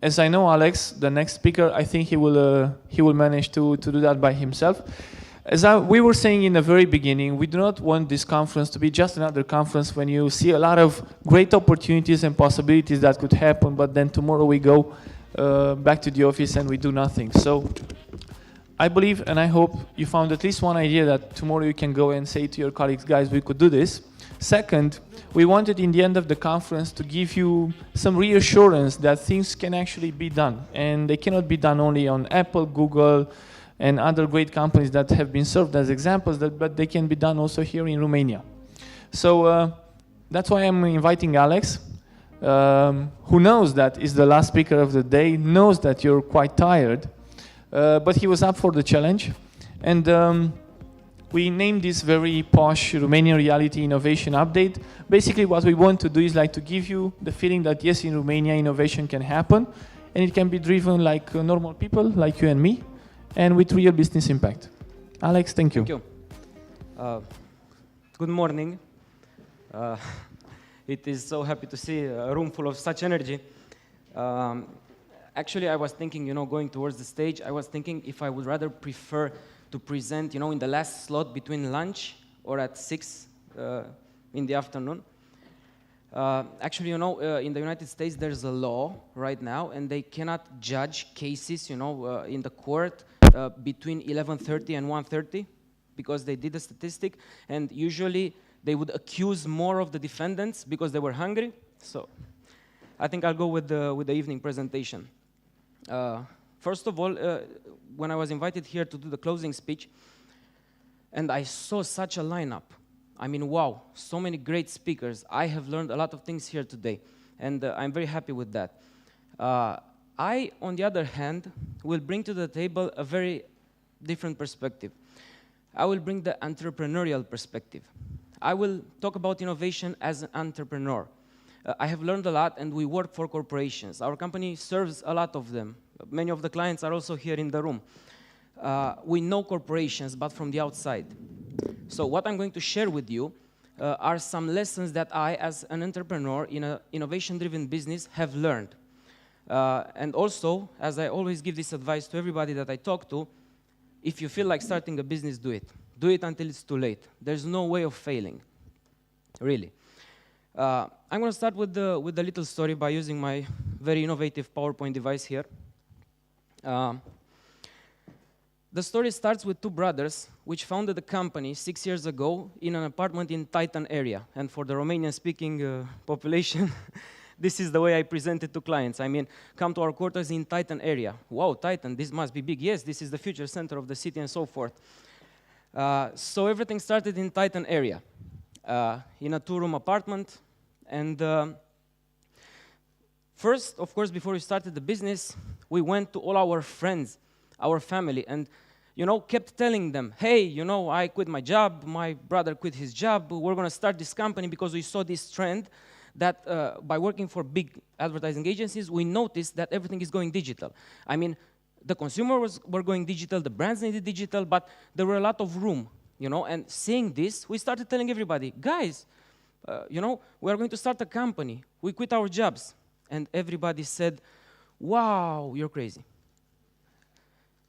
as I know Alex, the next speaker, I think he will manage to do that by himself. As we were saying in the very beginning, we do not want this conference to be just another conference when you see a lot of great opportunities and possibilities that could happen, but then tomorrow we go back to the office and we do nothing. So I believe and I hope you found at least one idea that tomorrow you can go and say to your colleagues, guys, we could do this. Second, we wanted in the end of the conference to give you some reassurance that things can actually be done. And they cannot be done only on Apple, Google, and other great companies that have been served as examples, but they can be done also here in Romania. So that's why I'm inviting Alex, who knows that is the last speaker of the day, knows that you're quite tired, but he was up for the challenge. And we named this very posh Romanian Reality Innovation Update. Basically what we want to do is like to give you the feeling that yes, in Romania innovation can happen, and it can be driven like normal people, like you and me, and with real business impact. Alex, thank you. Thank you. Good morning. It is so happy to see a room full of such energy. Actually, I was thinking, going towards the stage, I was thinking if I would rather prefer to present, in the last slot between lunch or at 6 in the afternoon. Actually, in the United States, there's a law right now, and they cannot judge cases, in the court between 11:30 and 1:30, because they did a statistic, and usually they would accuse more of the defendants because they were hungry. So I think I'll go with the evening presentation. First of all, when I was invited here to do the closing speech, and I saw such a lineup, I mean, wow, so many great speakers. I have learned a lot of things here today, and I'm very happy with that. I, on the other hand, will bring to the table a very different perspective. I will bring the entrepreneurial perspective. I will talk about innovation as an entrepreneur. I have learned a lot, and we work for corporations. Our company serves a lot of them. Many of the clients are also here in the room. We know corporations, but from the outside. So what I'm going to share with you are some lessons that I, as an entrepreneur in an innovation-driven business, have learned. And also, as I always give this advice to everybody that I talk to, if you feel like starting a business, do it. Do it until it's too late. There's no way of failing, really. I'm going to start with the little story by using my very innovative PowerPoint device here. The story starts with two brothers which founded a company 6 years ago in an apartment in Titan area. And for the Romanian-speaking population, this is the way I present it to clients. I mean, come to our quarters in Titan area. Wow, Titan, this must be big. Yes, this is the future center of the city and so forth. So everything started in Titan area, in a two-room apartment. And first, of course, before we started the business, we went to all our friends, our family, and kept telling them, hey, I quit my job, my brother quit his job, we're going to start this company because we saw this trend that by working for big advertising agencies, we noticed that everything is going digital. I mean, the consumers were going digital, the brands needed digital, but there were a lot of room, and seeing this, we started telling everybody, guys, we are going to start a company. We quit our jobs. And everybody said, wow, you're crazy.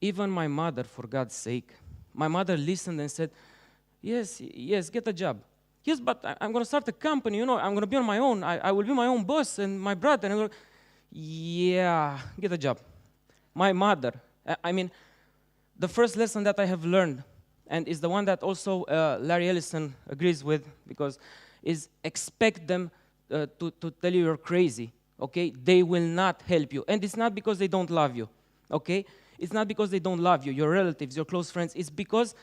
Even my mother, for God's sake, my mother listened and said, yes, get a job. Yes, but I'm going to start a company, I'm going to be on my own. I will be my own boss, and my brother. And yeah, get a job. My mother. I mean, the first lesson that I have learned, and is the one that also Larry Ellison agrees with, because is expect them to tell you you're crazy, okay? They will not help you. And it's not because they don't love you, okay? It's not because they don't love you, your relatives, your close friends. It's because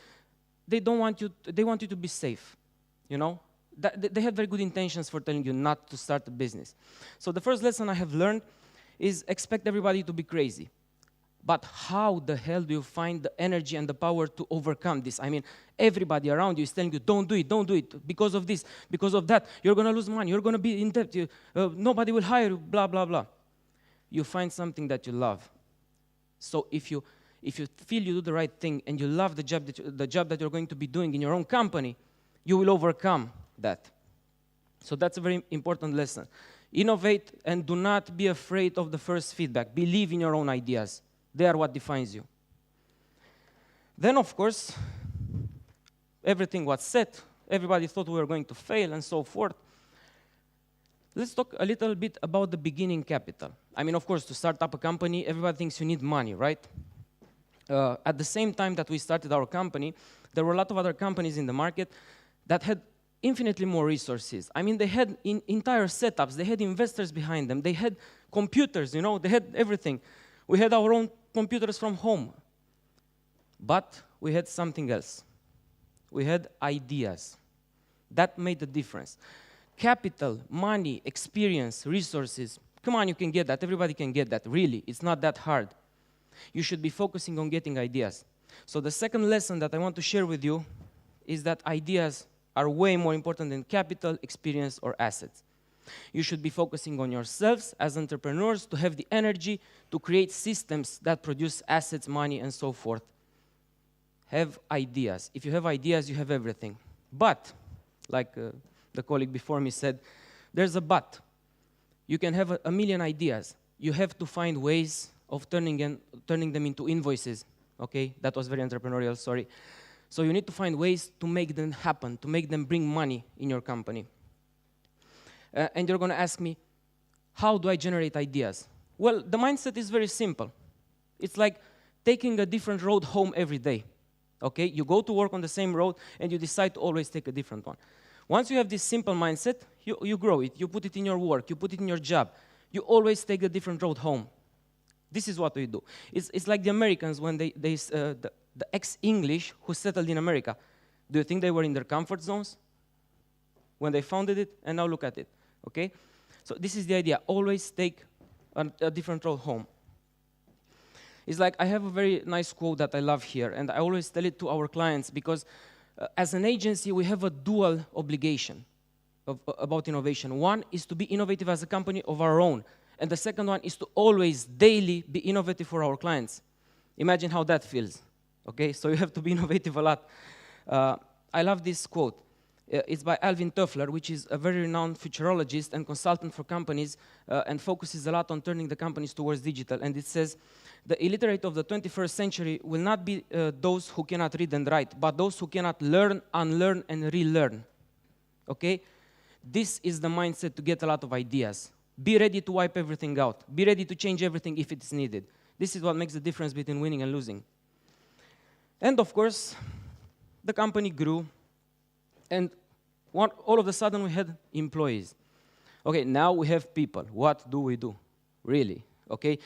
they don't want you, they want you to be safe, They have very good intentions for telling you not to start a business. So the first lesson I have learned is expect everybody to be crazy. But how the hell do you find the energy and the power to overcome this? I mean, everybody around you is telling you, don't do it, because of this, because of that. You're going to lose money, you're going to be in debt, nobody will hire you, blah, blah, blah. You find something that you love. So if you feel you do the right thing and you love the job that you're going to be doing in your own company, you will overcome that. So that's a very important lesson. Innovate and do not be afraid of the first feedback. Believe in your own ideas. They are what defines you. Then, of course, everything was set. Everybody thought we were going to fail and so forth. Let's talk a little bit about the beginning capital. I mean, of course, to start up a company, everybody thinks you need money, right? At the same time that we started our company, there were a lot of other companies in the market that had infinitely more resources. I mean, they had entire setups, they had investors behind them, they had computers, you know, they had everything. We had our own computers from home. But we had something else. We had ideas. That made the difference. Capital, money, experience, resources. Come on, you can get that. Everybody can get that. Really, it's not that hard. You should be focusing on getting ideas. So the second lesson that I want to share with you is that ideas are way more important than capital, experience, or assets. You should be focusing on yourselves as entrepreneurs to have the energy to create systems that produce assets, money, and so forth. Have ideas. If you have ideas, you have everything. But, like the colleague before me said, there's a but. You can have a million ideas. You have to find ways of turning them into invoices. Okay, that was very entrepreneurial, sorry. So you need to find ways to make them happen, to make them bring money in your company. And you're going to ask me, how do I generate ideas? Well, the mindset is very simple. It's like taking a different road home every day. Okay, you go to work on the same road and you decide to always take a different one. Once you have this simple mindset, you grow it, you put it in your work, you put it in your job. You always take a different road home. This is what we do. It's like the Americans when the ex-English who settled in America. Do you think they were in their comfort zones when they founded it? And now look at it, okay? So this is the idea. Always take a different road home. It's like I have a very nice quote that I love here, and I always tell it to our clients because as an agency, we have a dual obligation about innovation. One is to be innovative as a company of our own, and the second one is to always, daily, be innovative for our clients. Imagine how that feels, okay? So you have to be innovative a lot. I love this quote. It's by Alvin Toffler, which is a very renowned futurologist and consultant for companies and focuses a lot on turning the companies towards digital. And it says, the illiterate of the 21st century will not be those who cannot read and write, but those who cannot learn, unlearn, and relearn. Okay? This is the mindset to get a lot of ideas. Be ready to wipe everything out. Be ready to change everything if it is needed. This is what makes the difference between winning and losing. And of course, the company grew, and all of a sudden we had employees. Okay, now we have people. What do we do? Really? Okay?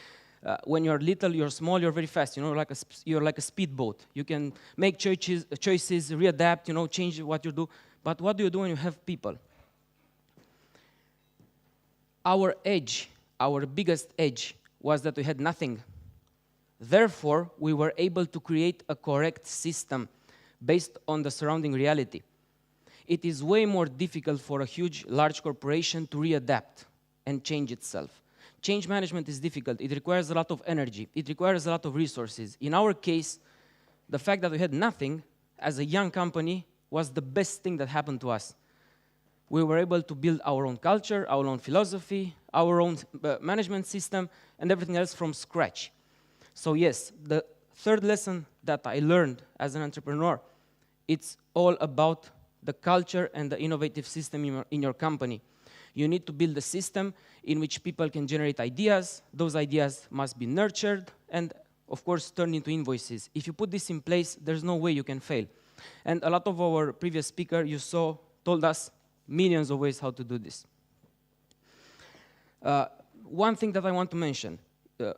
When you're little, you're small, you're very fast. You know, you're like a speedboat. You can make choices, readapt, you know, change what you do. But what do you do when you have people? Our edge, our biggest edge, was that we had nothing. Therefore, we were able to create a correct system based on the surrounding reality. It is way more difficult for a large corporation to readapt and change itself. Change management is difficult. It requires a lot of energy. It requires a lot of resources. In our case, the fact that we had nothing as a young company was the best thing that happened to us. We were able to build our own culture, our own philosophy, our own management system, and everything else from scratch. So yes, the third lesson that I learned as an entrepreneur, it's all about the culture and the innovative system in your company. You need to build a system in which people can generate ideas. Those ideas must be nurtured and, of course, turned into invoices. If you put this in place, there's no way you can fail. And a lot of our previous speaker you saw told us millions of ways how to do this. One thing that I want to mention,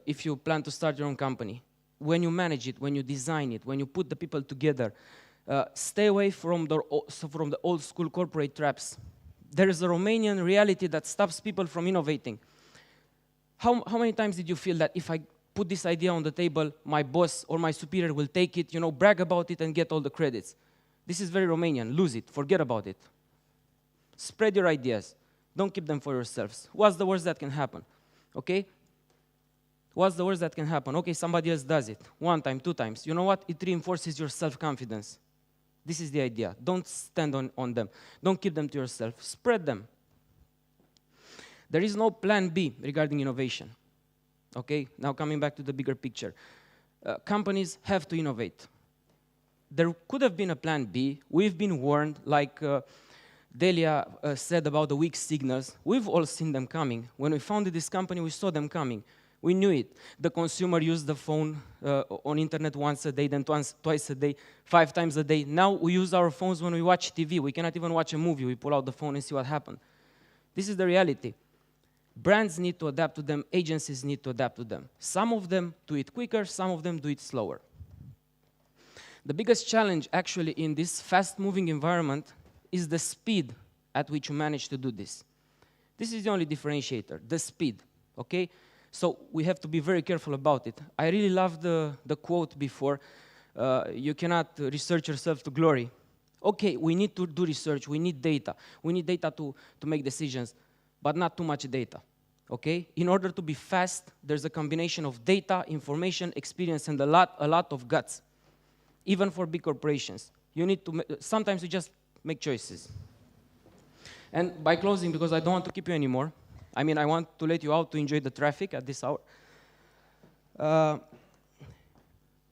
if you plan to start your own company, when you manage it, when you design it, when you put the people together, stay away from the old school corporate traps. There is a Romanian reality that stops people from innovating. How many times did you feel that if I put this idea on the table, my boss or my superior will take it, you know, brag about it and get all the credits? This is very Romanian. Lose it. Forget about it. Spread your ideas. Don't keep them for yourselves. What's the worst that can happen? Okay? What's the worst that can happen? Okay, somebody else does it. 1 time, 2 times. You know what? It reinforces your self-confidence. This is the idea. Don't stand on them. Don't keep them to yourself. Spread them. There is no plan B regarding innovation. Okay, now coming back to the bigger picture. Companies have to innovate. There could have been a plan B. We've been warned, like Delia said about the weak signals. We've all seen them coming. When we founded this company, we saw them coming. We knew it. The consumer used the phone on internet once a day, then twice a day, 5 times a day. Now we use our phones when we watch TV. We cannot even watch a movie. We pull out the phone and see what happened. This is the reality. Brands need to adapt to them. Agencies need to adapt to them. Some of them do it quicker. Some of them do it slower. The biggest challenge actually in this fast-moving environment is the speed at which you manage to do this. This is the only differentiator, the speed, okay? So we have to be very careful about it. I really love the quote before, you cannot research yourself to glory. Okay, we need to do research, we need data. We need data to make decisions, but not too much data, okay? In order to be fast, there's a combination of data, information, experience, and a lot of guts. Even for big corporations. You need to, sometimes you just make choices. And by closing, because I don't want to keep you anymore, I mean, I want to let you out to enjoy the traffic at this hour.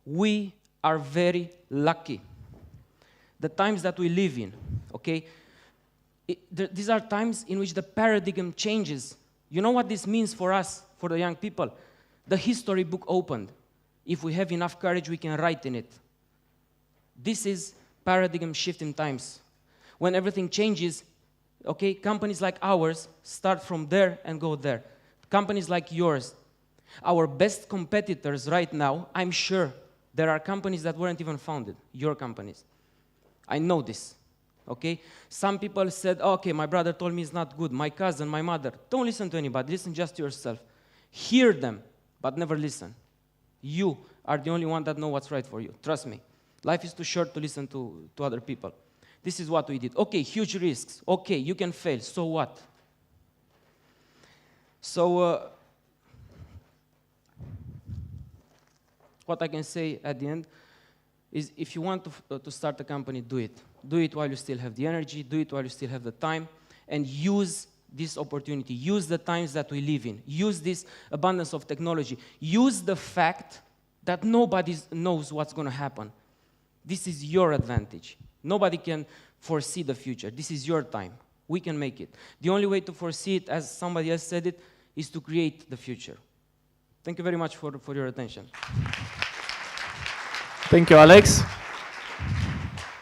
We are very lucky. The times that we live in, okay? These are times in which the paradigm changes. You know what this means for us, for the young people? The history book opened. If we have enough courage, we can write in it. This is paradigm shift in times. When everything changes, okay, companies like ours start from there and go there. Companies like yours. Our best competitors right now, I'm sure there are companies that weren't even founded, your companies. I know this, okay? Some people said, okay, my brother told me it's not good, my cousin, my mother. Don't listen to anybody, listen just to yourself. Hear them, but never listen. You are the only one that know what's right for you, trust me. Life is too short to listen to other people. This is what we did. Okay, huge risks. Okay, you can fail. So what? So, what I can say at the end is if you want to start a company, do it. Do it while you still have the energy. Do it while you still have the time. And use this opportunity. Use the times that we live in. Use this abundance of technology. Use the fact that nobody knows what's going to happen. This is your advantage. Nobody can foresee the future. This is your time. We can make it. The only way to foresee it, as somebody else said it, is to create the future. Thank you very much for your attention. Thank you, Alex.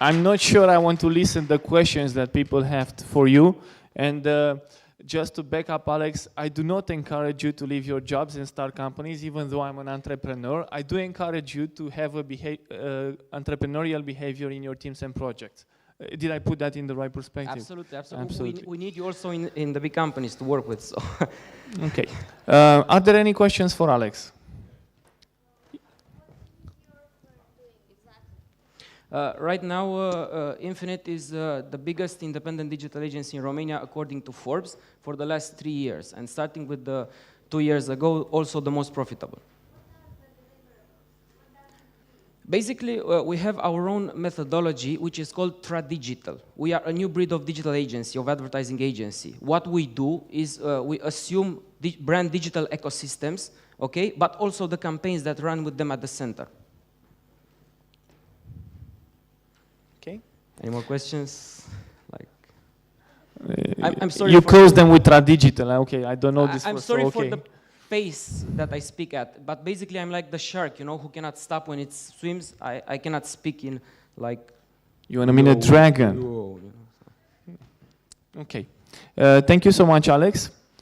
I'm not sure I want to listen to the questions that people have for you. And just to back up, Alex, I do not encourage you to leave your jobs and start companies, even though I'm an entrepreneur. I do encourage you to have a entrepreneurial behavior in your teams and projects. Did I put that in the right perspective? Absolutely, absolutely. We need you also in the big companies to work with. So. Okay. Are there any questions for Alex? Right now, Infinit is the biggest independent digital agency in Romania, according to Forbes, for the last 3 years. And starting with 2 years ago, also the most profitable. Basically, we have our own methodology, which is called Tradigital. We are a new breed of digital agency, of advertising agency. What we do is we assume brand digital ecosystems, okay, but also the campaigns that run with them at the center. Okay. Any more questions? Like, I'm sorry. You close them with Tradigital. Okay, I don't know this. I'm sorry for the pace that I speak at, but basically I'm like the shark, you know, who cannot stop when it swims. I cannot speak in like... You want to mean a dragon? Okay. Thank you so much, Alex.